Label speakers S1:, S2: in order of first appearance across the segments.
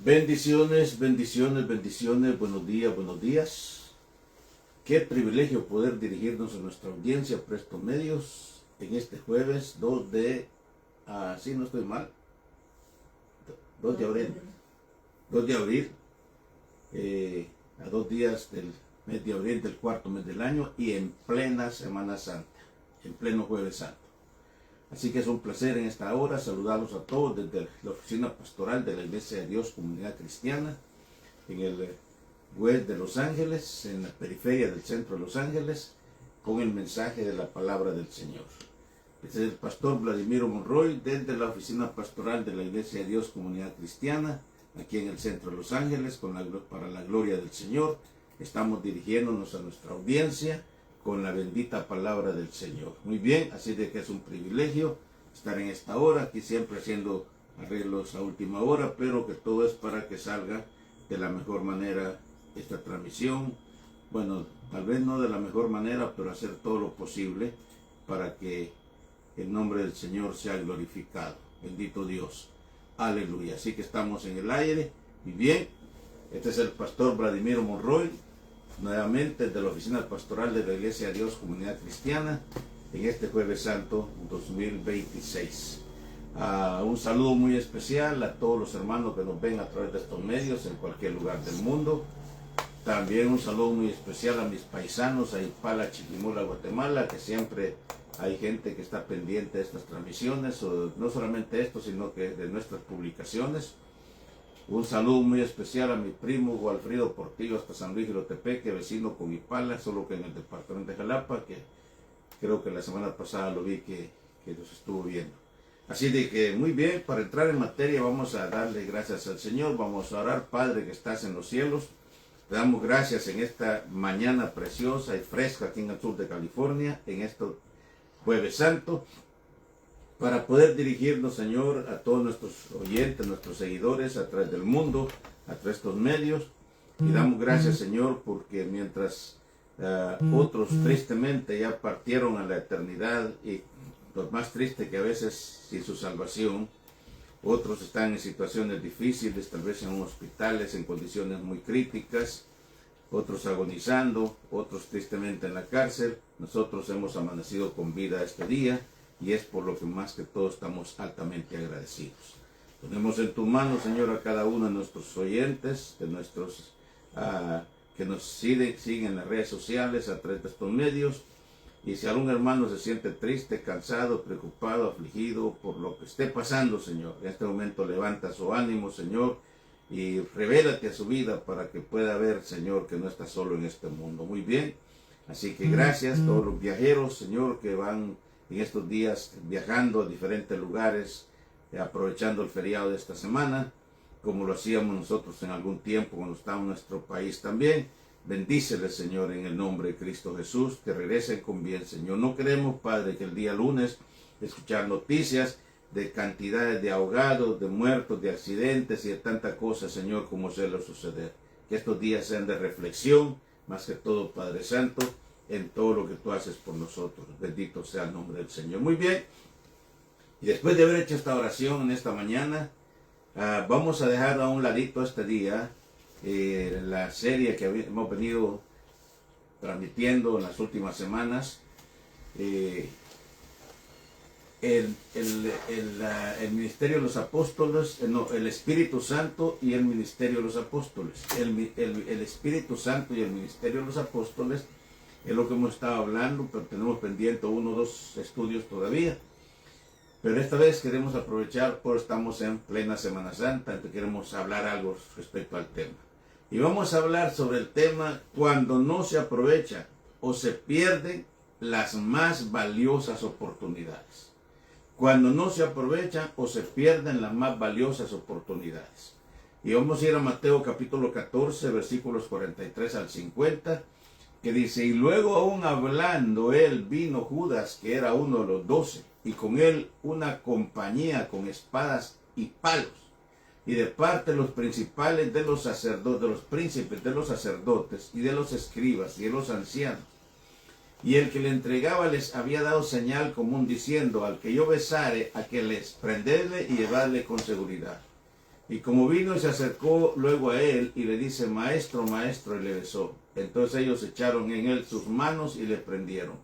S1: Bendiciones, bendiciones, bendiciones, buenos días, buenos días. Qué privilegio poder dirigirnos a nuestra audiencia por estos medios en este jueves 2 de, sí, no estoy mal, 2 de abril, 2 de abril, a 2 días del mes de abril del cuarto mes del año y en plena Semana Santa, en pleno Jueves Santo. Así que es un placer en esta hora saludarlos a todos desde la oficina pastoral de la Iglesia de Dios Comunidad Cristiana en el West de Los Ángeles, en la periferia del centro de Los Ángeles, con el mensaje de la palabra del Señor. Este es el pastor Vladimiro Monroy desde la oficina pastoral de la Iglesia de Dios Comunidad Cristiana, aquí en el centro de Los Ángeles, para la gloria del Señor. Estamos dirigiéndonos a nuestra audiencia con la bendita palabra del Señor. Muy bien, así de que es un privilegio estar en esta hora, aquí siempre haciendo arreglos a última hora, pero que todo es para que salga de la mejor manera esta transmisión. Bueno, tal vez no de la mejor manera, pero hacer todo lo posible para que el nombre del Señor sea glorificado. Bendito Dios. Aleluya. Así que estamos en el aire. Y bien, este es el pastor Vladimiro Monroy, nuevamente de la oficina pastoral de la Iglesia de Dios Comunidad Cristiana en este Jueves Santo 2026. Un saludo muy especial a todos los hermanos que nos ven a través de estos medios en cualquier lugar del mundo. También un saludo muy especial a mis paisanos a Ipala, Chiquimula, Guatemala, que siempre hay gente que está pendiente de estas transmisiones, o no solamente esto, sino que de nuestras publicaciones. Un saludo muy especial a mi primo Gualfrido Portillo hasta San Luis Jilotepeque, vecino con Ipala, solo que en el departamento de Jalapa, que creo que la semana pasada lo vi que nos estuvo viendo. Así de que muy bien, para entrar en materia vamos a darle gracias al Señor, vamos a orar. Padre que estás en los cielos, te damos gracias en esta mañana preciosa y fresca aquí en el sur de California, en este Jueves Santo, para poder dirigirnos, Señor, a todos nuestros oyentes, nuestros seguidores a través del mundo, a través de estos medios. Y damos gracias, Señor, porque mientras otros tristemente ya partieron a la eternidad, y lo más triste que a veces sin su salvación, otros están en situaciones difíciles, tal vez en hospitales, en condiciones muy críticas, otros agonizando, otros tristemente en la cárcel. Nosotros hemos amanecido con vida este día, y es por lo que más que todo estamos altamente agradecidos. Ponemos en tu mano, Señor, a cada uno de nuestros oyentes, de nuestros que nos siguen en las redes sociales a través de estos medios. Y si algún hermano se siente triste, cansado, preocupado, afligido por lo que esté pasando, Señor, en este momento levanta su ánimo, Señor, y revélate a su vida para que pueda ver, Señor, que no está solo en este mundo. Muy bien, así que gracias a todos los viajeros, Señor, que van en estos días viajando a diferentes lugares, aprovechando el feriado de esta semana, como lo hacíamos nosotros en algún tiempo cuando estábamos en nuestro país también. Bendíceles, Señor, en el nombre de Cristo Jesús, que regresen con bien, Señor. No queremos, Padre, que el día lunes escuchar noticias de cantidades de ahogados, de muertos, de accidentes y de tanta cosa, Señor, como suele suceder. Que estos días sean de reflexión, más que todo, Padre Santo, en todo lo que tú haces por nosotros. Bendito sea el nombre del Señor. Muy bien. Y después de haber hecho esta oración en esta mañana, vamos a dejar a un ladito este día la serie que hemos venido transmitiendo en las últimas semanas. El ministerio de los apóstoles, el Espíritu Santo y el ministerio de los apóstoles. El Espíritu Santo y el ministerio de los apóstoles es lo que hemos estado hablando, pero tenemos pendiente 1 o 2 estudios todavía. Pero esta vez queremos aprovechar, porque estamos en plena Semana Santa, entonces queremos hablar algo respecto al tema. Y vamos a hablar sobre el tema cuando no se aprovecha o se pierden las más valiosas oportunidades. Cuando no se aprovechan o se pierden las más valiosas oportunidades. Y vamos a ir a Mateo capítulo 14, versículos 43 al 50, que dice: y luego aún hablando él, vino Judas, que era uno de los 12, y con él una compañía con espadas y palos, y de parte de los principales de los sacerdotes, de los príncipes de los sacerdotes, y de los escribas, y de los ancianos. Y el que le entregaba les había dado señal común, diciendo: al que yo besare, a que les prenderle y llevarle con seguridad. Y como vino y se acercó luego a él y le dice, maestro, maestro, y le besó. Entonces ellos echaron en él sus manos y le prendieron.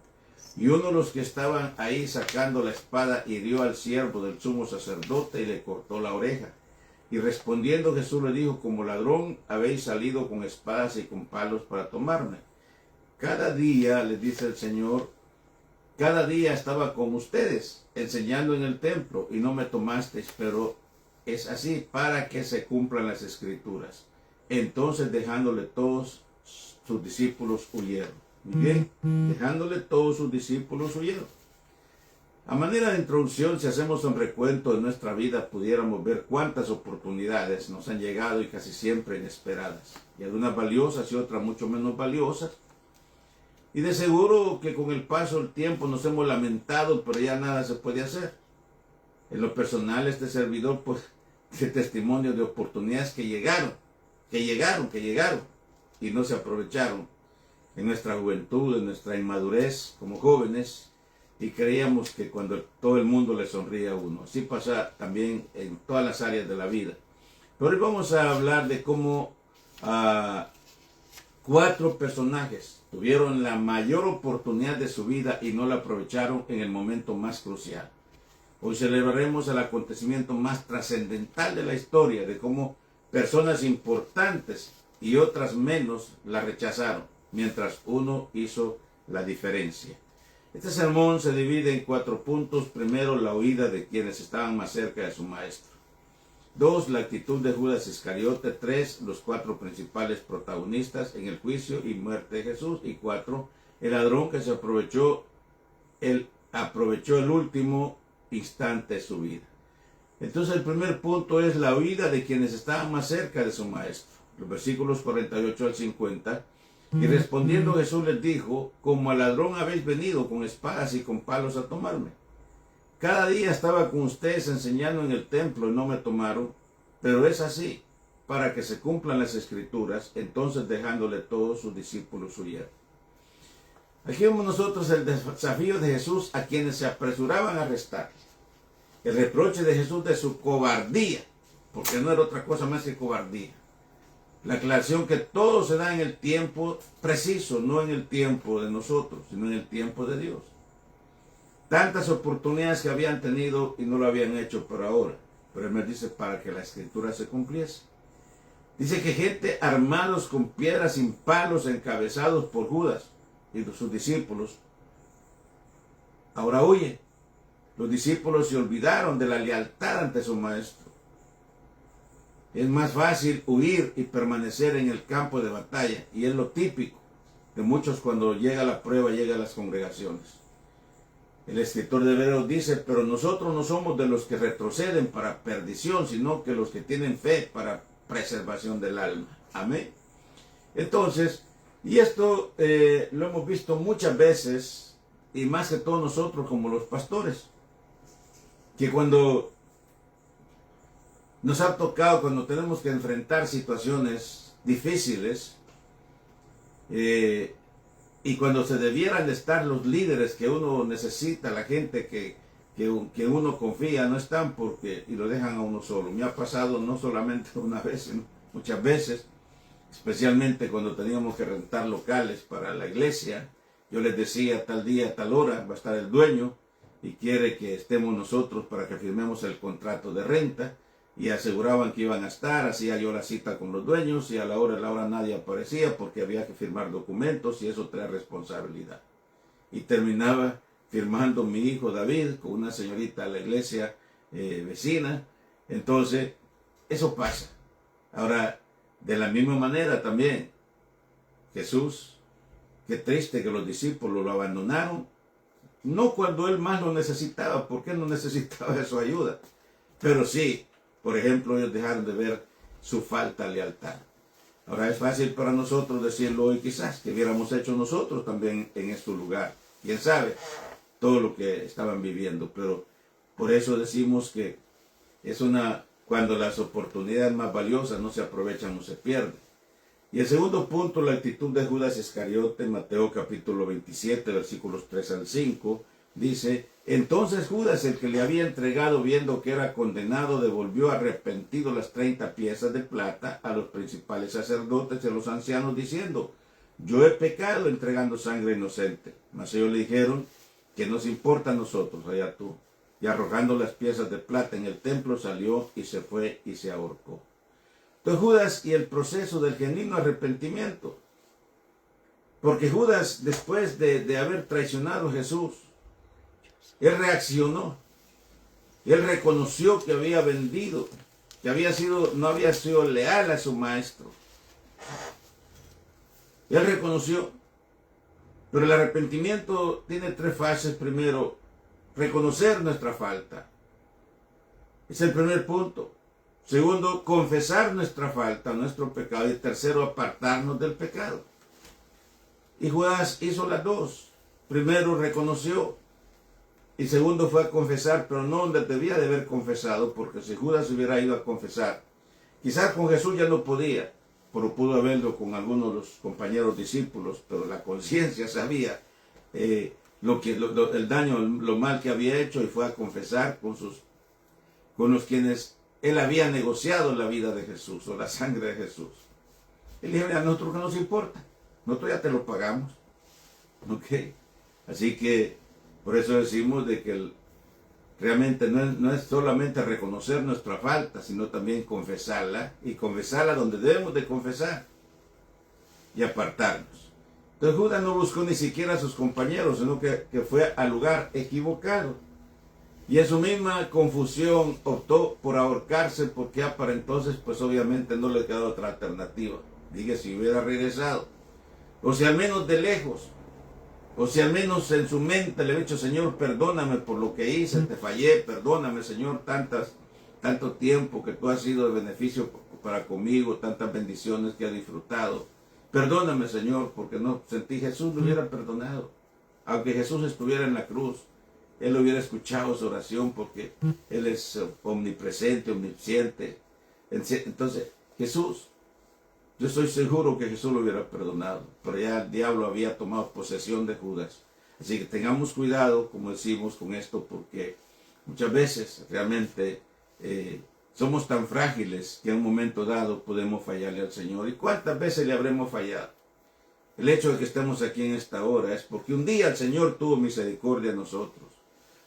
S1: Y uno de los que estaban ahí sacando la espada hirió al siervo del sumo sacerdote y le cortó la oreja. Y respondiendo Jesús le dijo, como ladrón habéis salido con espadas y con palos para tomarme. Cada día, les dice el Señor, cada día estaba con ustedes, enseñando en el templo, y no me tomasteis, pero es así para que se cumplan las Escrituras. Entonces, dejándole todos sus discípulos huyeron. Muy bien, dejándole todos sus discípulos huyeron. A manera de introducción, si hacemos un recuento de nuestra vida, pudiéramos ver cuántas oportunidades nos han llegado y casi siempre inesperadas. Y algunas valiosas y otras mucho menos valiosas. Y de seguro que con el paso del tiempo nos hemos lamentado, pero ya nada se puede hacer. En lo personal, este servidor, pues, de testimonio de oportunidades que llegaron, y no se aprovecharon en nuestra juventud, en nuestra inmadurez como jóvenes, y creíamos que cuando todo el mundo le sonría a uno. Así pasa también en todas las áreas de la vida. Pero hoy vamos a hablar de cómo 4 personajes tuvieron la mayor oportunidad de su vida y no la aprovecharon en el momento más crucial. Hoy celebraremos el acontecimiento más trascendental de la historia, de cómo personas importantes y otras menos la rechazaron, mientras uno hizo la diferencia. Este sermón se divide en 4 puntos. Primero, la huida de quienes estaban más cerca de su maestro. 2, la actitud de Judas Iscariote. 3, los 4 principales protagonistas en el juicio y muerte de Jesús. Y 4, el ladrón que se aprovechó el último instante de su vida. Entonces el primer punto es la huida de quienes estaban más cerca de su maestro. Los versículos 48 al 50. Y respondiendo Jesús les dijo, como al ladrón habéis venido con espadas y con palos a tomarme. Cada día estaba con ustedes enseñando en el templo y no me tomaron, pero es así, para que se cumplan las Escrituras. Entonces dejándole todos sus discípulos huyeron. Aquí vemos nosotros el desafío de Jesús a quienes se apresuraban a arrestar. El reproche de Jesús de su cobardía, porque no era otra cosa más que cobardía. La aclaración que todo se da en el tiempo preciso, no en el tiempo de nosotros, sino en el tiempo de Dios. Tantas oportunidades que habían tenido y no lo habían hecho por ahora. Pero Él me dice para que la Escritura se cumpliese. Dice que gente armados con piedras sin palos, encabezados por Judas y sus discípulos, ahora huye. Los discípulos se olvidaron de la lealtad ante su maestro. Es más fácil huir y permanecer en el campo de batalla, y es lo típico de muchos cuando llega la prueba, llega a las congregaciones. El escritor de Hebreos dice, pero nosotros no somos de los que retroceden para perdición, sino que los que tienen fe para preservación del alma. Amén. Entonces, y esto lo hemos visto muchas veces, y más que todos nosotros como los pastores, que cuando nos ha tocado, cuando tenemos que enfrentar situaciones difíciles, y cuando se debieran de estar los líderes que uno necesita, la gente que uno confía, no están y lo dejan a uno solo. Me ha pasado no solamente una vez, sino muchas veces, especialmente cuando teníamos que rentar locales para la iglesia. Yo les decía, tal día, tal hora va a estar el dueño y quiere que estemos nosotros para que firmemos el contrato de renta. Y aseguraban que iban a estar, hacía yo la cita con los dueños y a la hora nadie aparecía porque había que firmar documentos y eso trae responsabilidad. Y terminaba firmando mi hijo David con una señorita de la iglesia vecina. Entonces, eso pasa. Ahora, de la misma manera también, Jesús, qué triste que los discípulos lo abandonaron, no cuando él más lo necesitaba, porque él no necesitaba de su ayuda, pero sí, por ejemplo, ellos dejaron de ver su falta de lealtad. Ahora es fácil para nosotros decirlo hoy quizás, que hubiéramos hecho nosotros también en este lugar. Quién sabe todo lo que estaban viviendo, pero por eso decimos que es cuando las oportunidades más valiosas no se aprovechan o se pierden. Y el segundo punto, la actitud de Judas Iscariote, Mateo capítulo 27, versículos 3 al 5, Dice, entonces Judas, el que le había entregado, viendo que era condenado, devolvió arrepentido las 30 piezas de plata a los principales sacerdotes y a los ancianos, diciendo, yo he pecado entregando sangre inocente. Mas ellos le dijeron, que nos importa a nosotros, allá tú. Y arrojando las piezas de plata en el templo, salió y se fue y se ahorcó. Entonces Judas y el proceso del genuino arrepentimiento. Porque Judas, después de haber traicionado a Jesús, él reaccionó. Él reconoció que había vendido, que no había sido leal a su maestro. Él reconoció. Pero el arrepentimiento tiene 3 fases. Primero, reconocer nuestra falta. Es el primer punto. Segundo, confesar nuestra falta, nuestro pecado. Y tercero, apartarnos del pecado. Y Judas hizo las 2. Primero reconoció. Y segundo fue a confesar, pero no donde debía de haber confesado, porque si Judas hubiera ido a confesar, quizás con Jesús ya no podía, pero pudo haberlo con algunos de los compañeros discípulos, pero la conciencia sabía el daño, lo mal que había hecho, y fue a confesar con los quienes él había negociado la vida de Jesús o la sangre de Jesús. Él dijo, a nosotros no nos importa, nosotros ya te lo pagamos. ¿Ok? Así que por eso decimos de que realmente no es solamente reconocer nuestra falta, sino también confesarla, y confesarla donde debemos de confesar, y apartarnos. Entonces Judas no buscó ni siquiera a sus compañeros, sino que fue al lugar equivocado. Y en su misma confusión optó por ahorcarse, porque para entonces pues obviamente no le quedaba otra alternativa. Diga, si hubiera regresado, o si al menos de lejos, o si al menos en su mente le he dicho, Señor, perdóname por lo que hice, te fallé, perdóname, Señor, tanto tiempo que tú has sido de beneficio para conmigo, tantas bendiciones que he disfrutado. Perdóname, Señor, porque no sentí, Jesús lo hubiera perdonado. Aunque Jesús estuviera en la cruz, Él hubiera escuchado su oración, porque Él es omnipresente, omnisciente. Entonces, Jesús, yo estoy seguro que Jesús lo hubiera perdonado, pero ya el diablo había tomado posesión de Judas. Así que tengamos cuidado, como decimos, con esto, porque muchas veces realmente somos tan frágiles que en un momento dado podemos fallarle al Señor. ¿Y cuántas veces le habremos fallado? El hecho de que estemos aquí en esta hora es porque un día el Señor tuvo misericordia de nosotros.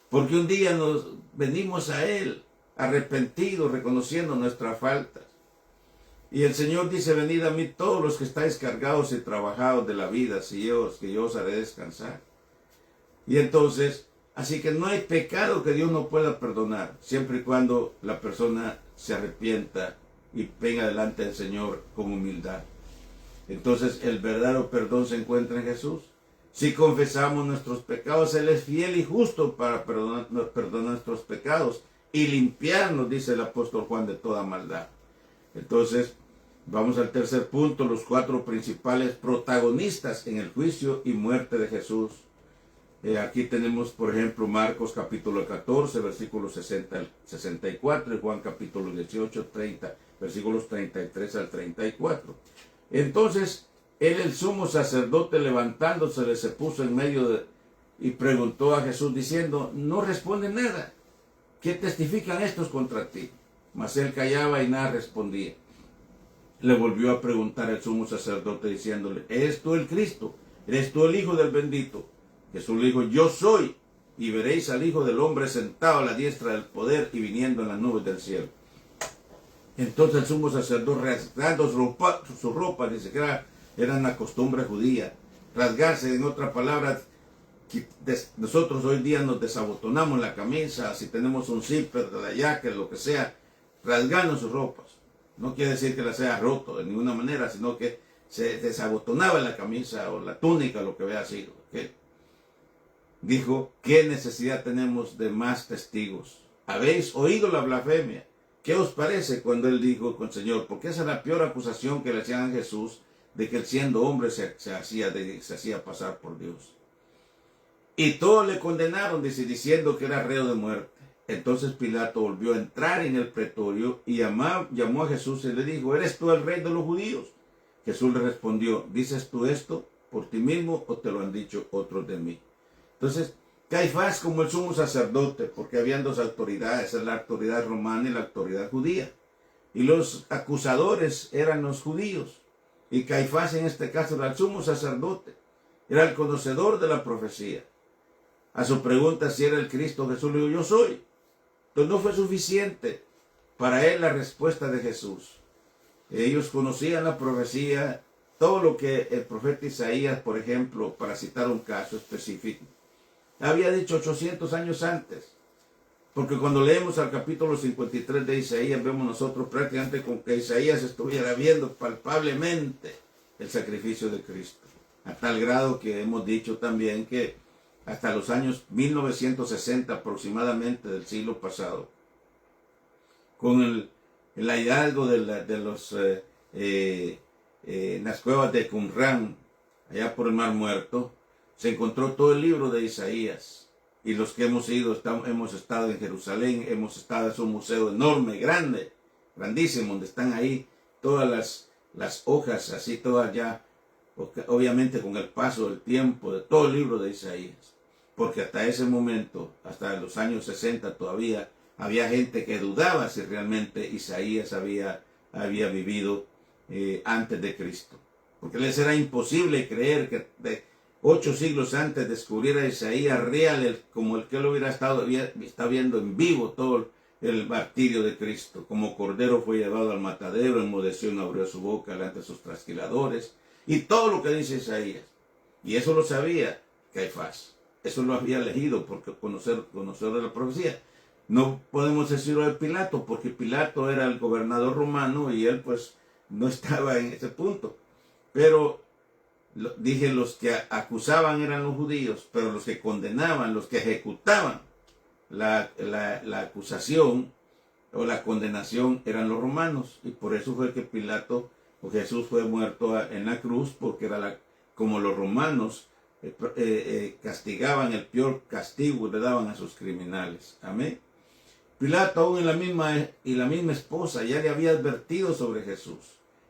S1: Porque un día nos venimos a Él arrepentidos, reconociendo nuestras faltas. Y el Señor dice, venid a mí todos los que estáis cargados y trabajados de la vida, que yo os haré descansar. Y entonces, así que no hay pecado que Dios no pueda perdonar, siempre y cuando la persona se arrepienta y venga delante del Señor con humildad. Entonces, el verdadero perdón se encuentra en Jesús. Si confesamos nuestros pecados, Él es fiel y justo para perdonar nuestros pecados y limpiarnos, dice el apóstol Juan, de toda maldad. Entonces, vamos al tercer punto, los 4 principales protagonistas en el juicio y muerte de Jesús. Aquí tenemos, por ejemplo, Marcos capítulo 14, versículos 60 al 64, y Juan capítulo 18, 30, versículos 33 al 34. Entonces, él, el sumo sacerdote, levantándose, se puso en medio y preguntó a Jesús diciendo, no responde nada. ¿Qué testifican estos contra ti? Mas él callaba y nada respondía. Le volvió a preguntar el sumo sacerdote diciéndole, ¿eres tú el Cristo? ¿Eres tú el Hijo del bendito? Jesús le dijo, yo soy, y veréis al Hijo del Hombre sentado a la diestra del poder y viniendo en las nubes del cielo. Entonces el sumo sacerdote, rasgando su ropa, dice que era una costumbre judía, rasgarse, en otra palabra, nosotros hoy día nos desabotonamos la camisa, si tenemos un zipper de la jacket, lo que sea, rasgando sus ropas. No quiere decir que la sea roto de ninguna manera, sino que se desabotonaba la camisa o la túnica, lo que había sido. ¿Okay? Dijo, ¿qué necesidad tenemos de más testigos? ¿Habéis oído la blasfemia? ¿Qué os parece cuando él dijo con Señor? Porque esa es la peor acusación que le hacían a Jesús, de que él siendo hombre se hacía pasar por Dios. Y todos le condenaron, diciendo que era reo de muerte. Entonces Pilato volvió a entrar en el pretorio y llamó a Jesús y le dijo, ¿eres tú el rey de los judíos? Jesús le respondió, ¿dices tú esto por ti mismo o te lo han dicho otros de mí? Entonces, Caifás como el sumo sacerdote, porque habían dos autoridades, la autoridad romana y la autoridad judía. Y los acusadores eran los judíos. Y Caifás en este caso era el sumo sacerdote, era el conocedor de la profecía. A su pregunta si era el Cristo, Jesús le dijo, yo soy. Entonces no fue suficiente para él la respuesta de Jesús. Ellos conocían la profecía, todo lo que el profeta Isaías, por ejemplo, para citar un caso específico, había dicho 800 años antes. Porque cuando leemos al capítulo 53 de Isaías, vemos nosotros prácticamente con que Isaías estuviera viendo palpablemente el sacrificio de Cristo. A tal grado que hemos dicho también que hasta los años 1960 aproximadamente del siglo pasado, con el hallazgo de las cuevas de Qumran, allá por el Mar Muerto, se encontró todo el libro de Isaías. Y los que hemos ido, hemos estado en Jerusalén, hemos estado en un museo enorme, grande, grandísimo, donde están ahí todas las hojas, así todas ya, obviamente con el paso del tiempo, de todo el libro de Isaías. Porque hasta ese momento, hasta los años 60 todavía, había gente que dudaba si realmente Isaías había vivido antes de Cristo. Porque les era imposible creer que 8 siglos antes descubriera a Isaías real, como el que él hubiera está viendo en vivo todo el martirio de Cristo. Como cordero fue llevado al matadero, enmudeció y no abrió su boca delante de sus trasquiladores. Y todo lo que dice Isaías. Y eso lo sabía Caifás. Eso lo había leído porque conocer de la profecía. No podemos decirlo de Pilato, porque Pilato era el gobernador romano y él pues no estaba en ese punto. Pero dije, los que acusaban eran los judíos, pero los que condenaban, los que ejecutaban la acusación o la condenación eran los romanos. Y por eso fue que Pilato o Jesús fue muerto en la cruz, porque era como los romanos castigaban, el peor castigo le daban a sus criminales. Amén. Pilato aún y la misma esposa ya le había advertido sobre Jesús.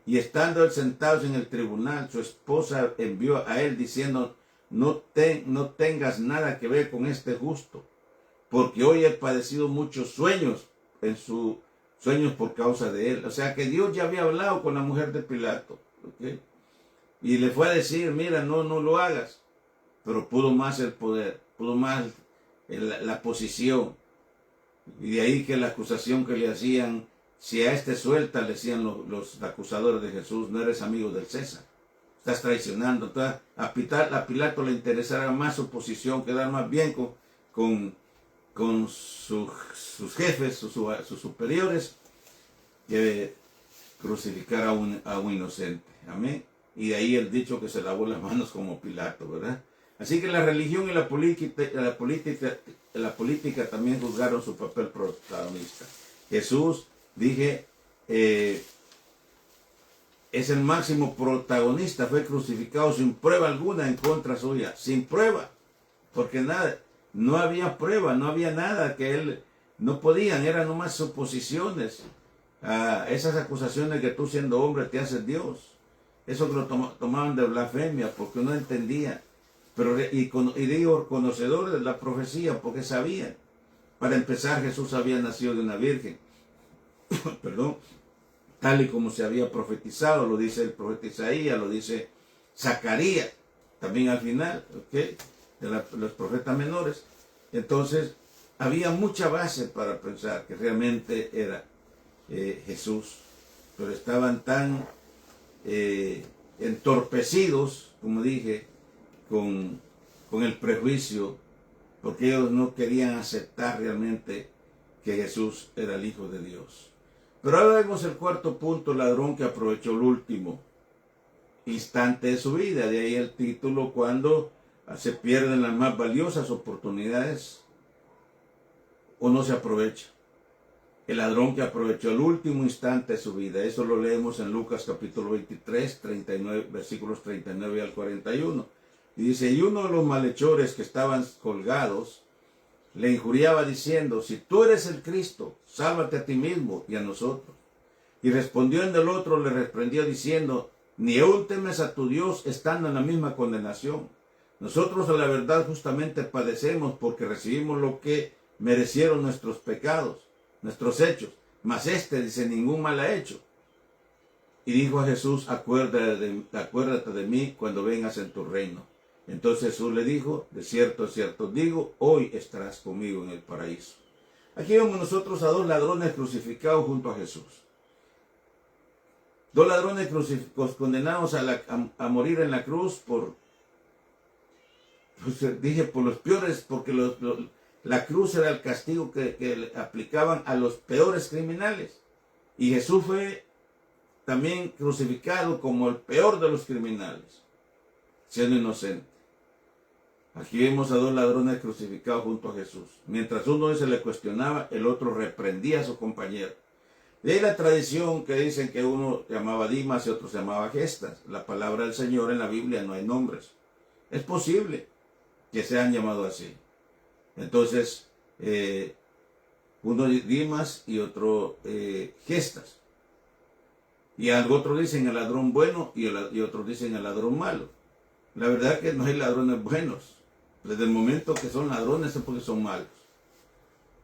S1: Y estando él sentados en el tribunal, su esposa envió a él diciendo, no tengas nada que ver con este justo, porque hoy he padecido muchos sueños por causa de él. O sea que Dios ya había hablado con la mujer de Pilato, ¿okay? Y le fue a decir, mira, no lo hagas. Pero pudo más el poder, pudo más la posición. Y de ahí que la acusación que le hacían, si a este suelta, le decían los acusadores de Jesús, no eres amigo del César, estás traicionando. Entonces, a Pilato le interesaba más su posición, quedar más bien con sus jefes, sus superiores, que crucificar a un inocente. Amén. Y de ahí el dicho que se lavó las manos como Pilato, ¿verdad? Así que la religión y la política también juzgaron su papel protagonista. Jesús, dije, es el máximo protagonista, fue crucificado sin prueba alguna en contra suya, sin prueba, porque no había prueba, no había nada que él, no podían, eran nomás suposiciones. Esas acusaciones que tú siendo hombre te haces Dios, eso que lo tomaban de blasfemia, porque no entendía. Pero, y digo, conocedores de la profecía, porque sabían. Para empezar, Jesús había nacido de una virgen, perdón, tal y como se había profetizado, lo dice el profeta Isaías, lo dice Zacarías, también al final, ¿okay? De los profetas menores. Entonces, había mucha base para pensar que realmente era Jesús, pero estaban tan entorpecidos, como dije, con el prejuicio, porque ellos no querían aceptar realmente que Jesús era el Hijo de Dios. Pero ahora vemos el cuarto punto, el ladrón que aprovechó el último instante de su vida. De ahí el título, cuando se pierden las más valiosas oportunidades o no se aprovecha. El ladrón que aprovechó el último instante de su vida. Eso lo leemos en Lucas capítulo 23, 39, versículos 39 al 41. Y dice, y uno de los malhechores que estaban colgados le injuriaba diciendo, si tú eres el Cristo, sálvate a ti mismo y a nosotros. Y respondiendo el otro, le reprendió diciendo, ni aún temes a tu Dios estando en la misma condenación. Nosotros a la verdad justamente padecemos porque recibimos lo que merecieron nuestros pecados, nuestros hechos. Mas dice, ningún mal ha hecho. Y dijo a Jesús, acuérdate de mí cuando vengas en tu reino. Entonces Jesús le dijo, de cierto digo, hoy estarás conmigo en el paraíso. Aquí vemos nosotros a dos ladrones crucificados junto a Jesús. Dos ladrones condenados a morir en la cruz por los peores, porque la cruz era el castigo que le aplicaban a los peores criminales. Y Jesús fue también crucificado como el peor de los criminales, siendo inocente. Aquí vemos a dos ladrones crucificados junto a Jesús. Mientras uno se le cuestionaba, el otro reprendía a su compañero. De ahí la tradición que dicen que uno llamaba Dimas y otro se llamaba Gestas. La palabra del Señor en la Biblia no hay nombres. Es posible que sean llamados así. Entonces, uno Dimas y otro Gestas. Y algo otro dicen el ladrón bueno y otros dicen el ladrón malo. La verdad es que no hay ladrones buenos. Desde el momento que son ladrones es porque son malos.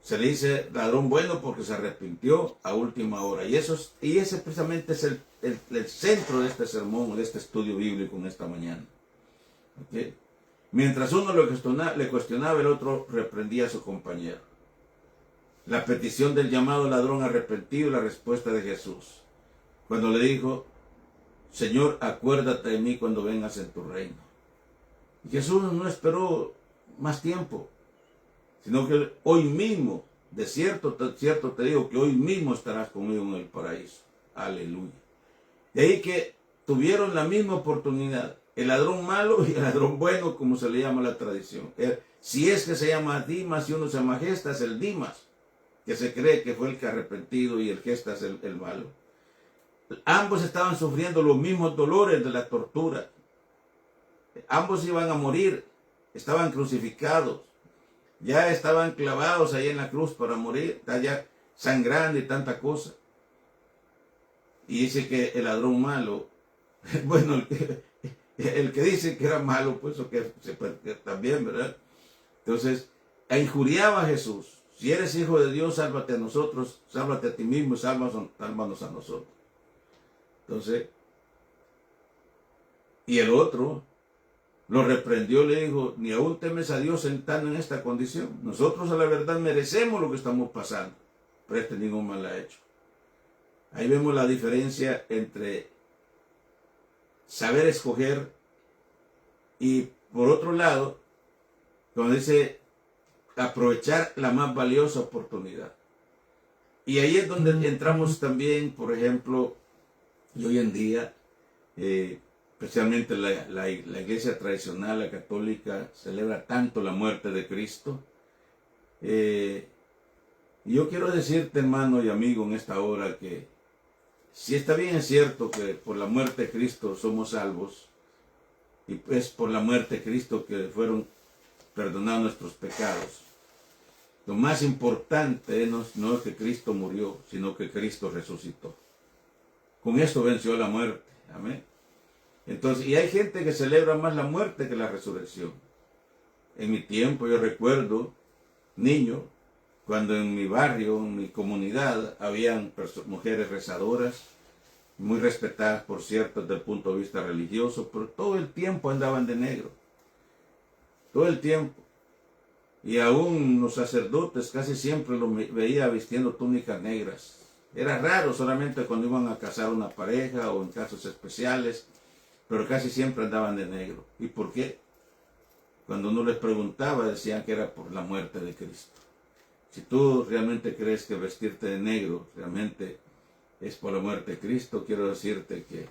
S1: Se le dice ladrón bueno porque se arrepintió a última hora. Y ese precisamente es el centro de este sermón, de este estudio bíblico en esta mañana. ¿Okay? Mientras uno le cuestionaba, el otro reprendía a su compañero. La petición del llamado ladrón arrepentido y la respuesta de Jesús. Cuando le dijo, Señor, acuérdate de mí cuando vengas en tu reino. Y Jesús no esperó más tiempo, sino que hoy mismo, de cierto te digo que hoy mismo estarás conmigo en el paraíso. Aleluya. De ahí que tuvieron la misma oportunidad, el ladrón malo y el ladrón bueno, como se le llama la tradición. Si es que se llama Dimas y uno se llama Gestas, el Dimas, que se cree que fue el que arrepentido y el Gestas el malo. Ambos estaban sufriendo los mismos dolores de la tortura. Ambos iban a morir, estaban crucificados, ya estaban clavados ahí en la cruz para morir, ya sangrando y tanta cosa. Y dice que el ladrón malo, bueno, el que dice que era malo, pues que también, ¿verdad? Entonces, injuriaba a Jesús. Si eres hijo de Dios, sálvate a nosotros, sálvate a ti mismo y sálvanos a nosotros. Entonces, y el otro lo reprendió, le dijo, ni aún temes a Dios estando en esta condición. Nosotros a la verdad merecemos lo que estamos pasando, pero ningún mal ha hecho. Ahí vemos la diferencia entre saber escoger y por otro lado, cuando dice aprovechar la más valiosa oportunidad. Y ahí es donde entramos también, por ejemplo, y hoy en día, especialmente la iglesia tradicional, la católica, celebra tanto la muerte de Cristo. Yo quiero decirte, hermano y amigo, en esta hora que si está bien, es cierto que por la muerte de Cristo somos salvos, y es por la muerte de Cristo que fueron perdonados nuestros pecados. Lo más importante no es que Cristo murió, sino que Cristo resucitó. Con esto venció la muerte. Amén. Entonces, y hay gente que celebra más la muerte que la resurrección. En mi tiempo, yo recuerdo, niño, cuando en mi barrio, en mi comunidad, habían mujeres rezadoras, muy respetadas, por cierto, desde el punto de vista religioso, pero todo el tiempo andaban de negro. Todo el tiempo. Y aún los sacerdotes casi siempre los veía vistiendo túnicas negras. Era raro solamente cuando iban a casar una pareja o en casos especiales, pero casi siempre andaban de negro. ¿Y por qué? Cuando uno les preguntaba, decían que era por la muerte de Cristo. Si tú realmente crees que vestirte de negro realmente es por la muerte de Cristo, quiero decirte que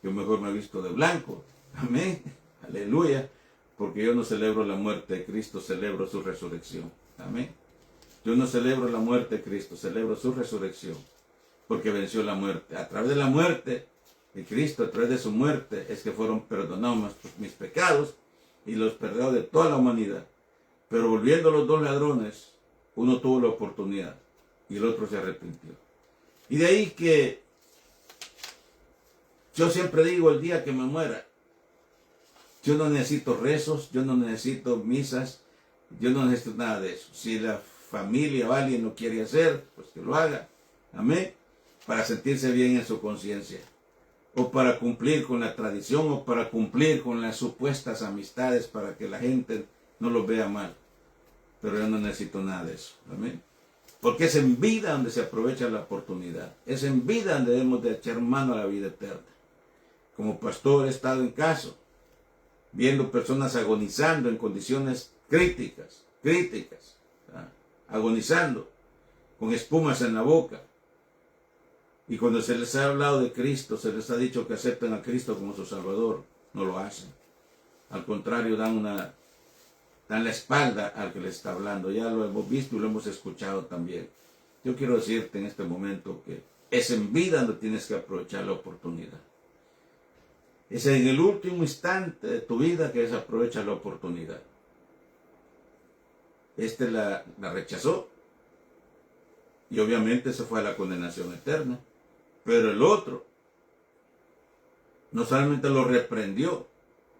S1: yo mejor me he visto de blanco. Amén. Aleluya. Porque yo no celebro la muerte de Cristo, celebro su resurrección. Amén. Yo no celebro la muerte de Cristo, celebro su resurrección. Porque venció la muerte. A través de la muerte de Cristo, a través de su muerte, es que fueron perdonados mis pecados y los perdonados de toda la humanidad. Pero volviendo a los dos ladrones, uno tuvo la oportunidad y el otro se arrepintió. Y de ahí que yo siempre digo, el día que me muera, Yo no necesito rezos, yo no necesito misas, yo no necesito nada de eso. Si la familia o alguien lo quiere hacer, pues que lo haga. Amén. Para sentirse bien en su conciencia. O para cumplir con la tradición, o para cumplir con las supuestas amistades, para que la gente no los vea mal. Pero yo no necesito nada de eso. Amén. Porque es en vida donde se aprovecha la oportunidad. Es en vida donde debemos de echar mano a la vida eterna. Como pastor he estado en caso, viendo personas agonizando en condiciones críticas, agonizando, con espumas en la boca. Y cuando se les ha hablado de Cristo, se les ha dicho que acepten a Cristo como su Salvador, no lo hacen. Al contrario, dan la espalda al que les está hablando. Ya lo hemos visto y lo hemos escuchado también. Yo quiero decirte en este momento que es en vida donde tienes que aprovechar la oportunidad. Es en el último instante de tu vida que desaprovechas la oportunidad. La rechazó y obviamente se fue a la condenación eterna. Pero el otro no solamente lo reprendió,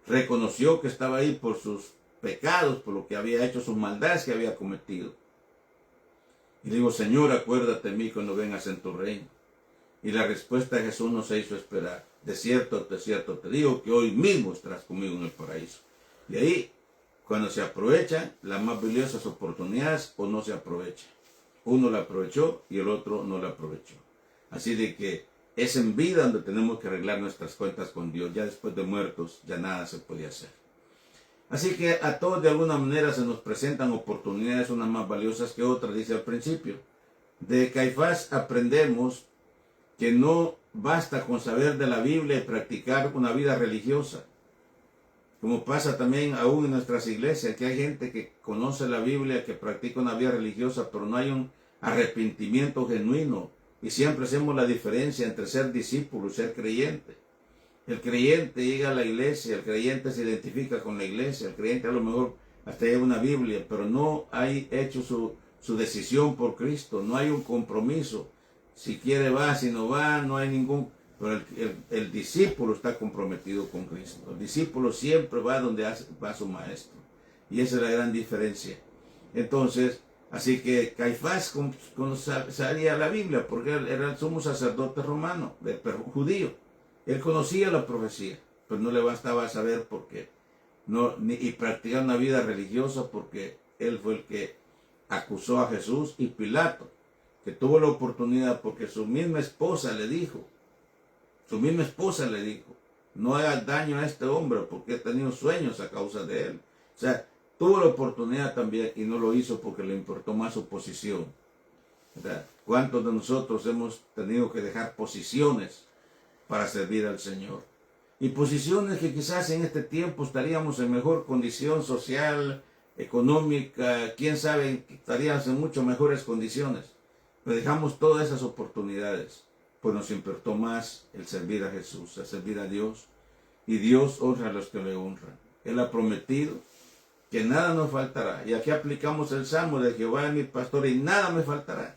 S1: reconoció que estaba ahí por sus pecados, por lo que había hecho, sus maldades que había cometido. Y digo, Señor, acuérdate de mí cuando vengas en tu reino. Y la respuesta de Jesús no se hizo esperar. De cierto te digo que hoy mismo estarás conmigo en el paraíso. Y ahí, cuando se aprovechan las más valiosas oportunidades o no se aprovecha. Uno la aprovechó y el otro no la aprovechó. Así de que es en vida donde tenemos que arreglar nuestras cuentas con Dios. Ya después de muertos, ya nada se puede hacer. Así que a todos de alguna manera se nos presentan oportunidades, unas más valiosas que otras, dice al principio. De Caifás aprendemos que no basta con saber de la Biblia y practicar una vida religiosa. Como pasa también aún en nuestras iglesias, que hay gente que conoce la Biblia, que practica una vida religiosa, pero no hay un arrepentimiento genuino. Y siempre hacemos la diferencia entre ser discípulo y ser creyente. El creyente llega a la iglesia, el creyente se identifica con la iglesia, el creyente a lo mejor hasta lleva una Biblia, pero no hay hecho su decisión por Cristo, no hay un compromiso. Si quiere va, si no va, no hay ningún... Pero el discípulo está comprometido con Cristo. El discípulo siempre va donde va su maestro. Y esa es la gran diferencia. Entonces, así que Caifás sabía la Biblia, porque él era el sumo sacerdote romano, judío. Él conocía la profecía, pero no le bastaba saber por qué. Y practicar una vida religiosa, porque él fue el que acusó a Jesús, y Pilato, que tuvo la oportunidad, porque su misma esposa le dijo, no hagas daño a este hombre, porque he tenido sueños a causa de él. O sea, tuvo la oportunidad también y no lo hizo porque le importó más su posición. ¿Verdad? ¿Cuántos de nosotros hemos tenido que dejar posiciones para servir al Señor? Y posiciones que quizás en este tiempo estaríamos en mejor condición social, económica, quién sabe, estaríamos en mucho mejores condiciones. Pero dejamos todas esas oportunidades, pues nos importó más el servir a Jesús, el servir a Dios. Y Dios honra a los que le honran. Él ha prometido que nada nos faltará. Y aquí aplicamos el Salmo de Jehová es mi pastor y nada me faltará.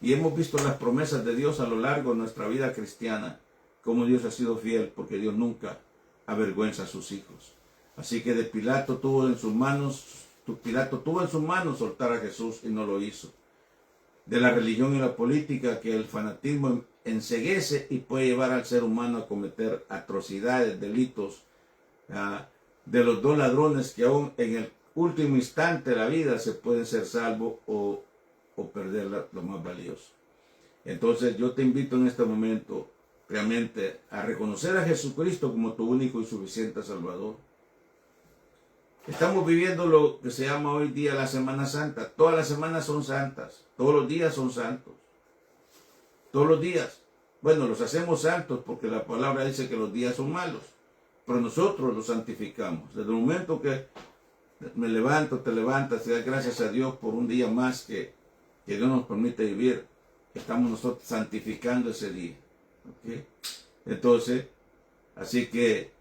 S1: Y hemos visto las promesas de Dios a lo largo de nuestra vida cristiana, como Dios ha sido fiel, porque Dios nunca avergüenza a sus hijos. Así que Pilato tuvo en sus manos soltar a Jesús y no lo hizo. De la religión y la política, que el fanatismo enceguece y puede llevar al ser humano a cometer atrocidades, delitos, de los dos ladrones que aún en el último instante de la vida se pueden ser salvos o perder lo más valioso. Entonces yo te invito en este momento realmente a reconocer a Jesucristo como tu único y suficiente Salvador. Estamos viviendo lo que se llama hoy día la Semana Santa. Todas las semanas son santas, todos los días son santos, todos los días. Bueno, los hacemos santos porque la palabra dice que los días son malos, pero nosotros los santificamos. Desde el momento que me levanto, te levantas y das gracias a Dios por un día más que Dios nos permite vivir, estamos nosotros santificando ese día. ¿Okay? Entonces, así que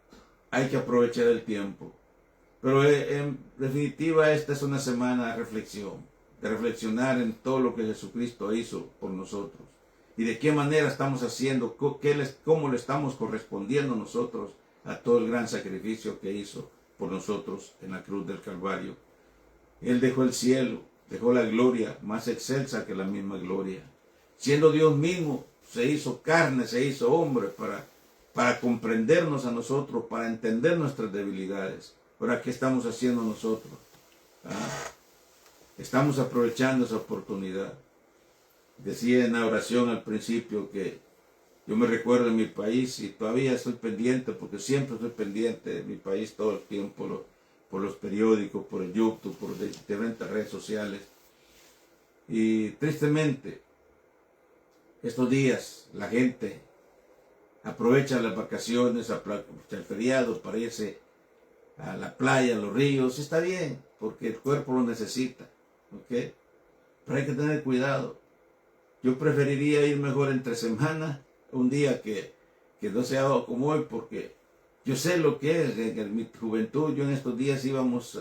S1: hay que aprovechar el tiempo. Pero en definitiva esta es una semana de reflexión, de reflexionar en todo lo que Jesucristo hizo por nosotros. Y de qué manera estamos haciendo, cómo le estamos correspondiendo nosotros a todo el gran sacrificio que hizo por nosotros en la cruz del Calvario. Él dejó el cielo, dejó la gloria más excelsa que la misma gloria. Siendo Dios mismo, se hizo carne, se hizo hombre para comprendernos a nosotros, para entender nuestras debilidades. Ahora, ¿qué estamos haciendo nosotros? Estamos aprovechando esa oportunidad. Decía en la oración al principio que yo me recuerdo en mi país y todavía estoy pendiente, porque siempre estoy pendiente de mi país todo el tiempo, por los periódicos, por el YouTube, por diferentes redes sociales. Y tristemente, estos días la gente aprovecha las vacaciones, el feriado para irse a la playa, a los ríos. Está bien, porque el cuerpo lo necesita, ¿ok? Pero hay que tener cuidado. Yo preferiría ir mejor entre semana, un día que no sea como hoy, porque yo sé lo que es. En mi juventud, yo en estos días íbamos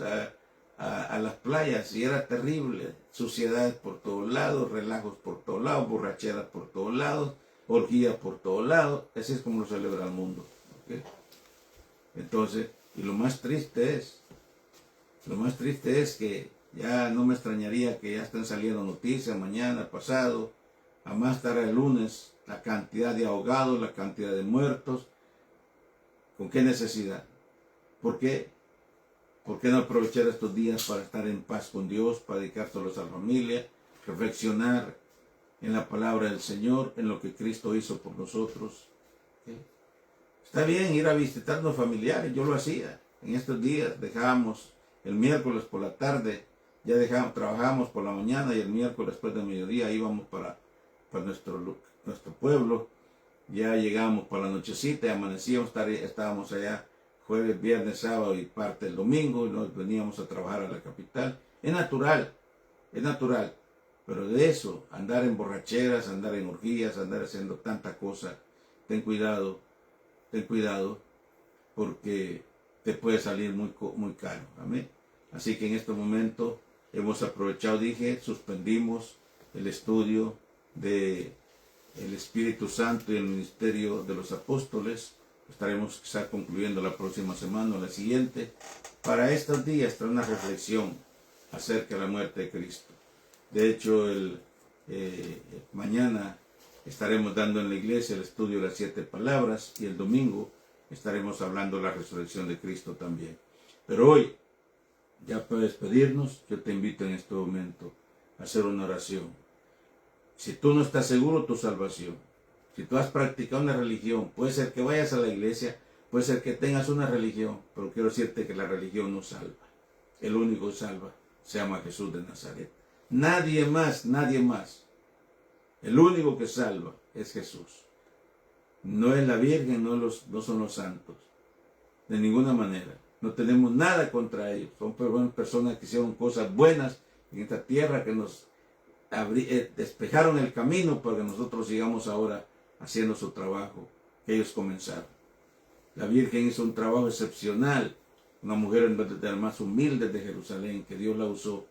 S1: a las playas y era terrible. Suciedad por todos lados, relajos por todos lados, borracheras por todos lados, orgías por todos lados. Así es como lo celebra el mundo, ¿okay? Entonces, y lo más triste es que ya no me extrañaría que ya estén saliendo noticias mañana, pasado, a más tarde el lunes, la cantidad de ahogados, la cantidad de muertos. ¿Con qué necesidad? ¿Por qué? ¿Por qué no aprovechar estos días para estar en paz con Dios, para dedicárselos a la familia, reflexionar en la palabra del Señor, en lo que Cristo hizo por nosotros? ¿Okay? Está bien ir a visitarnos familiares, yo lo hacía. En estos días dejábamos el miércoles por la tarde, trabajamos por la mañana y el miércoles después de mediodía íbamos para nuestro pueblo. Ya llegamos para la nochecita, amanecíamos, estábamos allá jueves, viernes, sábado y parte del domingo, y nos veníamos a trabajar a la capital. Es natural, pero de eso, andar en borracheras, andar en orgías, andar haciendo tanta cosa, ten cuidado, porque te puede salir muy caro. Amén. Así que en este momento hemos aprovechado, suspendimos el estudio de el Espíritu Santo y el ministerio de los apóstoles. Estaremos quizá concluyendo la próxima semana o la siguiente. Para estos días trae una reflexión acerca de la muerte de Cristo. De hecho, mañana estaremos dando en la iglesia el estudio de las 7 palabras y el domingo estaremos hablando de la resurrección de Cristo también. Pero hoy, ya para despedirnos, yo te invito en este momento a hacer una oración. Si tú no estás seguro de tu salvación, si tú has practicado una religión, puede ser que vayas a la iglesia, puede ser que tengas una religión, pero quiero decirte que la religión no salva. El único que salva se llama Jesús de Nazaret. Nadie más. El único que salva es Jesús. No es la Virgen, no son los santos. De ninguna manera. No tenemos nada contra ellos. Son personas que hicieron cosas buenas en esta tierra, que nos despejaron el camino para que nosotros sigamos ahora haciendo su trabajo que ellos comenzaron. La Virgen hizo un trabajo excepcional, una mujer de las más humildes de Jerusalén, que Dios la usó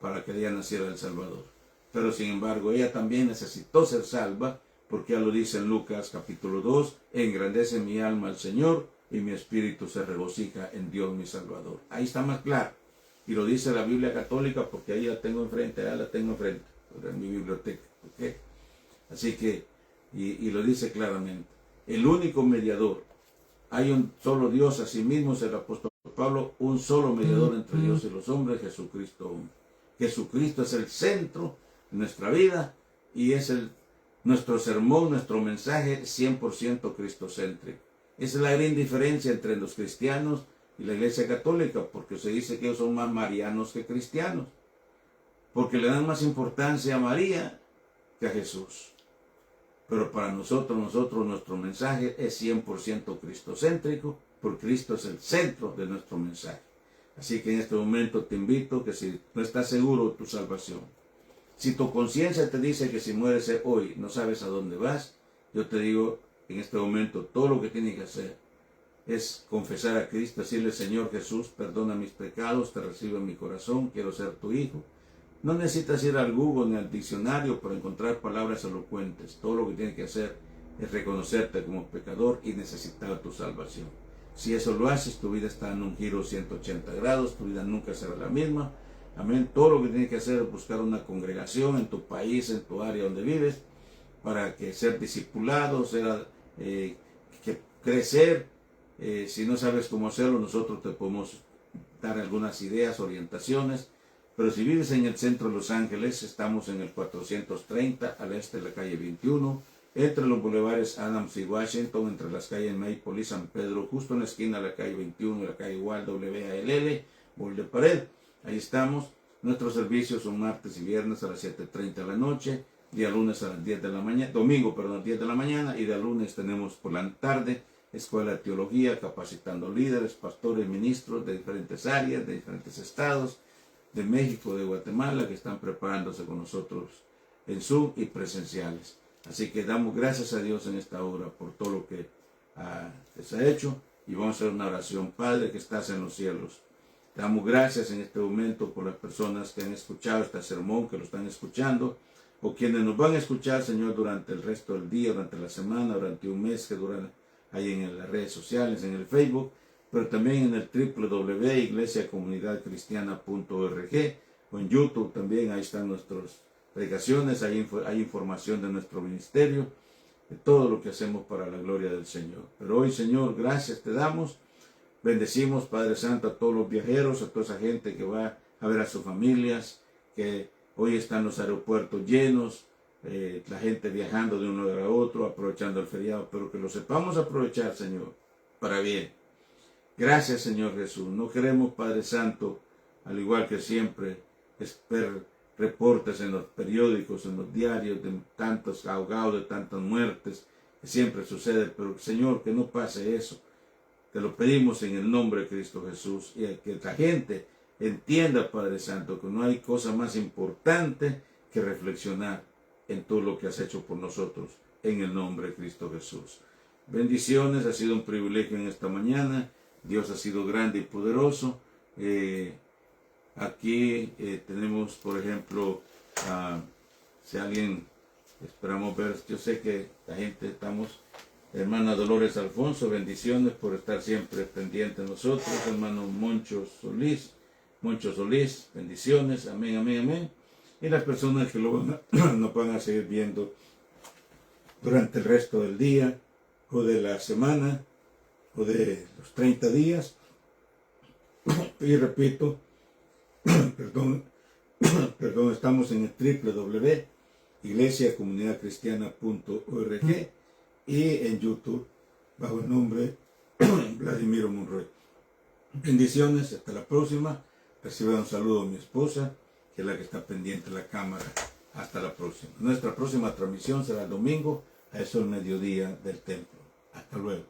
S1: para que ella naciera el Salvador. Pero sin embargo, ella también necesitó ser salva, porque ya lo dice en Lucas capítulo 2, engrandece mi alma al Señor y mi espíritu se regocija en Dios mi Salvador. Ahí está más claro. Y lo dice la Biblia católica, porque ahí la tengo enfrente, en mi biblioteca. ¿Okay? Así que, y lo dice claramente, el único mediador, hay un solo Dios, así mismo es el apóstol Pablo, un solo mediador entre Dios y los hombres, Jesucristo hombre. Jesucristo es el centro de nuestra vida y es nuestro sermón, nuestro mensaje 100% cristocéntrico. Esa es la gran diferencia entre los cristianos y la Iglesia Católica, porque se dice que ellos son más marianos que cristianos, porque le dan más importancia a María que a Jesús. Pero para nosotros, nuestro mensaje es 100% cristocéntrico, porque Cristo es el centro de nuestro mensaje. Así que en este momento te invito que si no estás seguro de tu salvación, si tu conciencia te dice que si mueres hoy no sabes a dónde vas, yo te digo en este momento, todo lo que tienes que hacer es confesar a Cristo, decirle: Señor Jesús, perdona mis pecados, te recibo en mi corazón, quiero ser tu hijo. No necesitas ir al Google ni al diccionario para encontrar palabras elocuentes. Todo lo que tienes que hacer es reconocerte como pecador y necesitar tu salvación. Si eso lo haces, tu vida está en un giro 180 grados, tu vida nunca será la misma. Amén. Todo lo que tienes que hacer es buscar una congregación en tu país, en tu área donde vives, para que ser discipulado, que crecer. Si no sabes cómo hacerlo, nosotros te podemos dar algunas ideas, orientaciones. Pero si vives en el centro de Los Ángeles, estamos en el 430 al este de la calle 21, entre los bulevares Adams y Washington, entre las calles Maple y San Pedro, justo en la esquina de la calle 21 y la calle Waldo WALL, Bol de Pared. Ahí estamos. Nuestros servicios son martes y viernes a las 7:30 de la noche, día lunes a las 10 de la mañana, domingo, perdón, 10 de la mañana, y de lunes tenemos por la tarde Escuela de Teología, capacitando líderes, pastores, ministros de diferentes áreas, de diferentes estados, de México, de Guatemala, que están preparándose con nosotros en Zoom y presenciales. Así que damos gracias a Dios en esta hora por todo lo que se ha hecho, y vamos a hacer una oración. Padre que estás en los cielos, te damos gracias en este momento por las personas que han escuchado este sermón, que lo están escuchando, o quienes nos van a escuchar, Señor, durante el resto del día, durante la semana, durante un mes, que duran ahí en las redes sociales, en el Facebook, pero también en el www.iglesiacomunidadcristiana.org, o en YouTube también. Ahí están nuestras predicaciones, hay información de nuestro ministerio, de todo lo que hacemos para la gloria del Señor. Pero hoy, Señor, gracias te damos. Bendecimos, Padre Santo, a todos los viajeros, a toda esa gente que va a ver a sus familias, que hoy están los aeropuertos llenos, la gente viajando de un lugar a otro, aprovechando el feriado, pero que lo sepamos aprovechar, Señor, para bien. Gracias, Señor Jesús. No queremos, Padre Santo, al igual que siempre, ver reportes en los periódicos, en los diarios, de tantos ahogados, de tantas muertes, que siempre sucede, pero Señor, que no pase eso. Te lo pedimos en el nombre de Cristo Jesús, y que la gente entienda, Padre Santo, que no hay cosa más importante que reflexionar en todo lo que has hecho por nosotros, en el nombre de Cristo Jesús. Bendiciones, ha sido un privilegio en esta mañana. Dios ha sido grande y poderoso. Aquí tenemos, por ejemplo, si alguien esperamos ver, yo sé que la gente estamos, hermana Dolores Alfonso, bendiciones por estar siempre pendiente de nosotros. Hermano Moncho Solís, bendiciones, amén, amén, amén. Y las personas que nos van a seguir viendo durante el resto del día, o de la semana, o de los 30 días. Y repito, perdón, estamos en el www.iglesiacomunidadcristiana.org y en YouTube bajo el nombre Vladimiro Monroy. Bendiciones, hasta la próxima. Reciba un saludo a mi esposa, que es la que está pendiente de la cámara. Hasta la próxima. Nuestra próxima transmisión será el domingo a eso del mediodía del templo. Hasta luego.